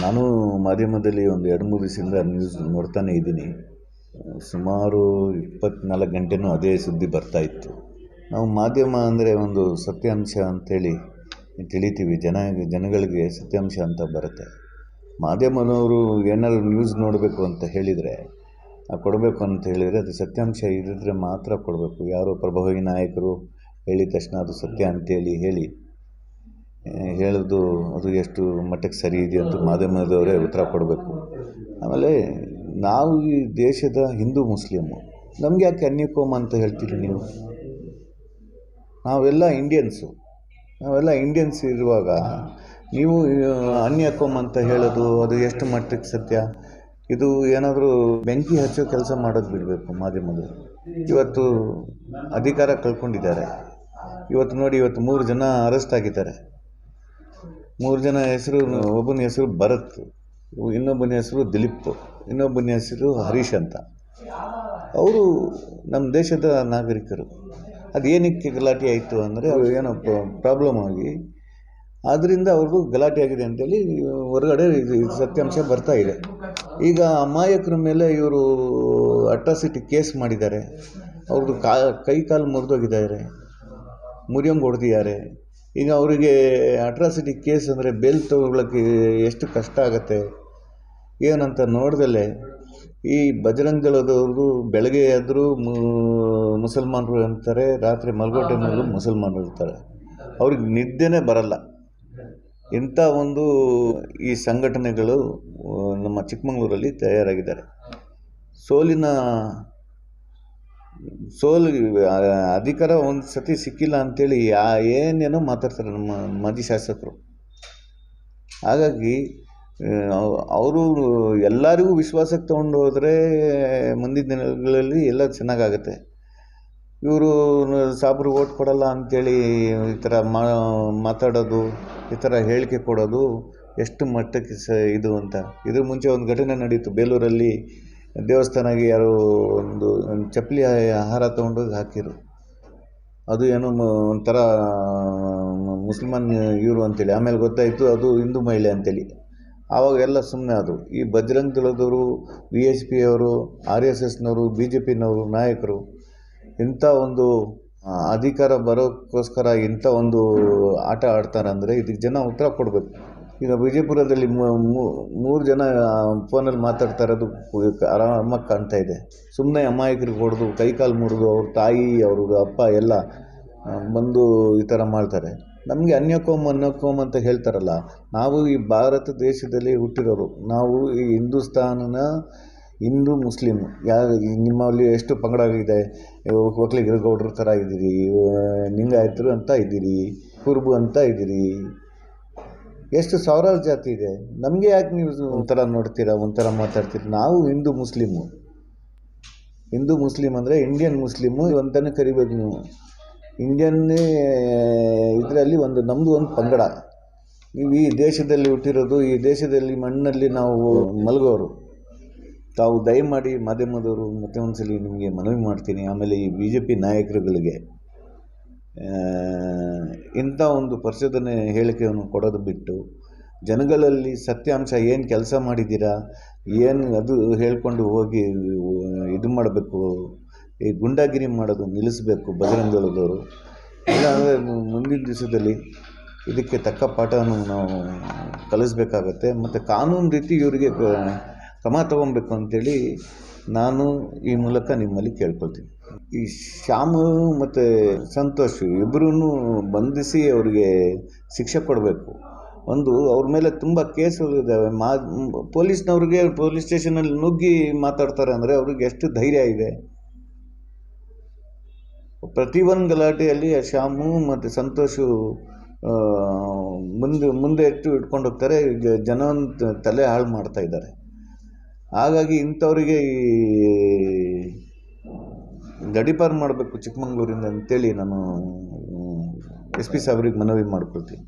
ನಾನು ಮಾಧ್ಯಮದಲ್ಲಿ ಒಂದು 2-3 ದಿವಸದಿಂದ ನ್ಯೂಸ್ ನೋಡ್ತಾನೆ ಇದ್ದೀನಿ. ಸುಮಾರು 24 ಗಂಟೆನೂ ಅದೇ ಸುದ್ದಿ ಬರ್ತಾ ಇತ್ತು. ನಾವು ಮಾಧ್ಯಮ ಅಂದರೆ ಒಂದು ಸತ್ಯಾಂಶ ಅಂಥೇಳಿ ತಿಳಿತೀವಿ. ಜನಗಳಿಗೆ ಸತ್ಯಾಂಶ ಅಂತ ಬರುತ್ತೆ. ಮಾಧ್ಯಮದವರು ಏನಾದ್ರು ನ್ಯೂಸ್ ನೋಡಬೇಕು ಅಂತ ಹೇಳಿದರೆ, ಕೊಡಬೇಕು ಅಂತ ಹೇಳಿದರೆ ಅದು ಸತ್ಯಾಂಶ ಇದ್ದರೆ ಮಾತ್ರ ಕೊಡಬೇಕು. ಯಾರೋ ಪ್ರಭಾವಿ ನಾಯಕರು ಹೇಳಿದ ತಕ್ಷಣ ಅದು ಸತ್ಯ ಅಂತೇಳಿ ಹೇಳೋದು ಅದು ಎಷ್ಟು ಮಟ್ಟಕ್ಕೆ ಸರಿ ಇದೆ ಅಂತ ಮಾಧ್ಯಮದವರೇ ಉತ್ತರ ಕೊಡಬೇಕು. ಆಮೇಲೆ ನಾವು ಈ ದೇಶದ ಹಿಂದೂ ಮುಸ್ಲಿಮು, ನಮಗೆ ಯಾಕೆ ಅನ್ಯಕೋಮ ಅಂತ ಹೇಳ್ತೀರಿ ನೀವು? ನಾವೆಲ್ಲ ಇಂಡಿಯನ್ಸ್ ಇರುವಾಗ ನೀವು ಅನ್ಯಕೋಮ ಅಂತ ಹೇಳೋದು ಅದು ಎಷ್ಟು ಮಟ್ಟಕ್ಕೆ ಸತ್ಯ? ಇದು ಏನಾದರೂ ಬೆಂಕಿ ಹಚ್ಚೋ ಕೆಲಸ ಮಾಡೋದು ಬಿಡಬೇಕು ಮಾಧ್ಯಮದವರು. ಇವತ್ತು ಅಧಿಕಾರ ಕಳ್ಕೊಂಡಿದ್ದಾರೆ. ಇವತ್ತು ನೋಡಿ, ಇವತ್ತು 3 ಜನ ಅರೆಸ್ಟ್ ಆಗಿದ್ದಾರೆ. 3 ಜನ ಹೆಸರು, ಒಬ್ಬನ ಹೆಸರು ಭರತ್, ಇನ್ನೊಬ್ಬನ ಹೆಸರು ದಿಲೀಪ್, ಇನ್ನೊಬ್ಬನ ಹೆಸರು ಹರೀಶ್ ಅಂತ. ಅವರು ನಮ್ಮ ದೇಶದ ನಾಗರಿಕರು. ಅದು ಏನಕ್ಕೆ ಗಲಾಟೆ ಆಯಿತು ಅಂದರೆ, ಅವರು ಏನೋ ಪ್ರಾಬ್ಲಮ್ ಆಗಿ ಆದ್ದರಿಂದ ಅವ್ರಿಗೂ ಗಲಾಟೆ ಆಗಿದೆ ಅಂತೇಳಿ ಹೊರಗಡೆ ಸತ್ಯಾಂಶ ಬರ್ತಾ ಇದೆ. ಈಗ ಅಮಾಯಕರ ಮೇಲೆ ಇವರು ಅಟ್ರಾಸಿಟಿ ಕೇಸ್ ಮಾಡಿದ್ದಾರೆ. ಅವ್ರದ್ದು ಕೈ ಕಾಲು ಮುರಿದೋಗಿದ್ದಾರೆ, ಮುರಿಯಂಗೆ ಹೊಡೆದಿದ್ದಾರೆ. ಈಗ ಅವರಿಗೆ ಅಟ್ರಾಸಿಟಿ ಕೇಸ್ ಅಂದರೆ ಬೇಲ್ ತಗೊಳ್ಳೋಕ್ಕೆ ಎಷ್ಟು ಕಷ್ಟ ಆಗುತ್ತೆ ಏನಂತ ನೋಡ್ದಲೇ ಈ ಬಜರಂಗ ದಳದವರು ಬೆಳಗ್ಗೆ ಎದ್ದರೂ ಮುಸಲ್ಮಾನರು ಅಂತಾರೆ, ರಾತ್ರಿ ಮಲಗೋ ಟೈಮಲ್ಲೂ ಮುಸಲ್ಮಾನರು ಇರ್ತಾರೆ. ಅವ್ರಿಗೆ ನಿದ್ದೆನೇ ಬರಲ್ಲ. ಇಂಥ ಒಂದು ಈ ಸಂಘಟನೆಗಳು ನಮ್ಮ ಚಿಕ್ಕಮಗಳೂರಲ್ಲಿ ತಯಾರಾಗಿದ್ದಾರೆ. ಸೋಲು ಅಧಿಕಾರ ಒಂದು ಸತಿ ಸಿಕ್ಕಿಲ್ಲ ಅಂಥೇಳಿ ಏನೇನೋ ಮಾತಾಡ್ತಾರೆ ನಮ್ಮ ಮಾಜಿ ಶಾಸಕರು. ಹಾಗಾಗಿ ಅವರು ಎಲ್ಲರಿಗೂ ವಿಶ್ವಾಸಕ್ಕೆ ತೊಗೊಂಡು ಹೋದರೆ ಮುಂದಿನ ದಿನಗಳಲ್ಲಿ ಎಲ್ಲ ಚೆನ್ನಾಗಾಗುತ್ತೆ. ಇವರು ಸಾಬ್ರು ಓಟ್ ಕೊಡಲ್ಲ ಅಂಥೇಳಿ ಈ ಥರ ಮಾತಾಡೋದು, ಈ ಥರ ಹೇಳಿಕೆ ಕೊಡೋದು ಎಷ್ಟು ಮಟ್ಟಕ್ಕೆ ಇದು ಅಂತ. ಇದ್ರ ಮುಂಚೆ ಒಂದು ಘಟನೆ ನಡೀತು ಬೇಲೂರಲ್ಲಿ. ದೇವಸ್ಥಾನಕ್ಕೆ ಯಾರೋ ಒಂದು ಚಪ್ಪಲಿ ಆಹಾರ ತೊಗೊಂಡೋಗಿ ಹಾಕಿರು. ಅದು ಏನೋ ಒಂಥರ ಮುಸಲ್ಮಾನ್ ಇವರು ಅಂತೇಳಿ. ಆಮೇಲೆ ಗೊತ್ತಾಯಿತು ಅದು ಹಿಂದೂ ಮಹಿಳೆ ಅಂತೇಳಿ. ಆವಾಗೆಲ್ಲ ಸುಮ್ಮನೆ ಆದರು. ಈ ಬಜರಂಗ ದಳದವರು, VSP ಅವರು, RSSನವರು, BJPನವರು ನಾಯಕರು ಇಂಥ ಒಂದು ಅಧಿಕಾರ ಬರೋಕ್ಕೋಸ್ಕರ ಇಂಥ ಒಂದು ಆಟ ಆಡ್ತಾರೆ ಅಂದರೆ ಇದಕ್ಕೆ ಜನ ಉತ್ತರ ಕೊಡಬೇಕು. ಈಗ ವಿಜಯಪುರದಲ್ಲಿ 3 ಜನ ಫೋನಲ್ಲಿ ಮಾತಾಡ್ತಾ ಇರೋದು ಆರಾಮಾಗಿ ಕಾಣ್ತಾ ಇದೆ. ಸುಮ್ಮನೆ ಅಮಾಯಕರಿಗೆ ಹೊಡೆದು ಕೈಕಾಲು ಮುರಿದು ಅವ್ರ ತಾಯಿ, ಅವ್ರ ಅಪ್ಪ ಎಲ್ಲ ಬಂದು ಈ ಥರ ಮಾಡ್ತಾರೆ. ನಮಗೆ ಅನ್ಯಕೋಮ ಅಂತ ಹೇಳ್ತಾರಲ್ಲ. ನಾವು ಈ ಭಾರತ ದೇಶದಲ್ಲಿ ಹುಟ್ಟಿರೋರು. ನಾವು ಈ ಹಿಂದೂಸ್ತಾನನ ಹಿಂದೂ ಮುಸ್ಲಿಮ್ ನಿಮ್ಮಲ್ಲಿ ಎಷ್ಟು ಪಂಗಡಗಳಿದೆ. ಒಕ್ಕಲಿಗರು, ಗೌಡ್ರ ಥರ ಇದ್ದೀರಿ, ಲಿಂಗಾಯತರು ಅಂತ ಇದ್ದೀರಿ, ಕುರುಬು ಅಂತ ಇದ್ದೀರಿ, ಎಷ್ಟು ಸಾವಿರಾರು ಜಾತಿ ಇದೆ. ನಮಗೆ ಯಾಕೆ ನೀವು ಒಂಥರ ನೋಡ್ತೀರಾ, ಒಂಥರ ಮಾತಾಡ್ತೀರಿ? ನಾವು ಹಿಂದೂ ಮುಸ್ಲಿಮ್ ಅಂದರೆ ಇಂಡಿಯನ್ ಮುಸ್ಲಿಮು ಅಂತಲೇ ಕರಿಬೇಕು ನೀವು. ಇಂಡಿಯನ್ನೇ ಇದರಲ್ಲಿ ನಮ್ಮದು ಒಂದು ಪಂಗಡ. ನೀವು ಈ ದೇಶದಲ್ಲಿ ಹುಟ್ಟಿರೋದು, ಈ ದೇಶದಲ್ಲಿ ಮಣ್ಣಲ್ಲಿ ನಾವು ಮಲಗೋರು. ತಾವು ದಯಮಾಡಿ ಮಾಧ್ಯಮದವರು ಮತ್ತೆ ಒಂದ್ಸಲಿ ನಿಮಗೆ ಮನವಿ ಮಾಡ್ತೀನಿ. ಆಮೇಲೆ ಈ BJP ನಾಯಕರುಗಳಿಗೆ ಇಂಥ ಒಂದು ಪರಿಶೋಧನೆ ಹೇಳಿಕೆಯನ್ನು ಕೊಡೋದು ಬಿಟ್ಟು ಜನಗಳಲ್ಲಿ ಸತ್ಯಾಂಶ ಏನು ಕೆಲಸ ಮಾಡಿದ್ದೀರಾ, ಏನು ಅದು ಹೇಳ್ಕೊಂಡು ಹೋಗಿ ಇದು ಮಾಡಬೇಕು. ಈ ಗುಂಡಾಗಿರಿ ಮಾಡೋದು ನಿಲ್ಲಿಸಬೇಕು ಬಜರಂಗ ದಳದವರು. ಇಲ್ಲಾಂದರೆ ಮುಂದಿನ ದಿವಸದಲ್ಲಿ ಇದಕ್ಕೆ ತಕ್ಕ ಪಾಠವನ್ನು ನಾವು ಕಲಿಸ್ಬೇಕಾಗತ್ತೆ. ಮತ್ತು ಕಾನೂನು ರೀತಿ ಇವರಿಗೆ ಕ್ರಮ ತಗೊಬೇಕು ಅಂತೇಳಿ ನಾನು ಈ ಮೂಲಕ ನಿಮ್ಮಲ್ಲಿ ಕೇಳ್ಕೊಳ್ತೀನಿ. ಈ ಶ್ಯಾಮು ಮತ್ತು ಸಂತೋಷ್ ಇಬ್ಬರೂ ಬಂಧಿಸಿ ಅವರಿಗೆ ಶಿಕ್ಷೆ ಕೊಡಬೇಕು. ಅವ್ರ ಮೇಲೆ ತುಂಬ ಕೇಸುಗಳಿದ್ದಾವೆ. ಪೊಲೀಸ್ನವ್ರಿಗೆ ಪೊಲೀಸ್ ಸ್ಟೇಷನಲ್ಲಿ ನುಗ್ಗಿ ಮಾತಾಡ್ತಾರೆ ಅಂದರೆ ಅವ್ರಿಗೆ ಎಷ್ಟು ಧೈರ್ಯ ಇದೆ? ಪ್ರತಿಯೊಂದು ಗಲಾಟೆಯಲ್ಲಿ ಶ್ಯಾಮು ಮತ್ತು ಸಂತೋಷು ಮುಂದೆ ಇಟ್ಕೊಂಡು ಹೋಗ್ತಾರೆ. ಜನ ತಲೆ ಹಾಳು ಮಾಡ್ತಾ ಇದ್ದಾರೆ. ಹಾಗಾಗಿ ಇಂಥವರಿಗೆ ಗಡೀಪಾರು ಮಾಡಬೇಕು ಚಿಕ್ಕಮಗಳೂರಿಂದ ಅಂತೇಳಿ ನಾನು SP ಸಾಹೇಬ್ರಿಗೆ ಮನವಿ ಮಾಡ್ಕೊಳ್ತೀನಿ.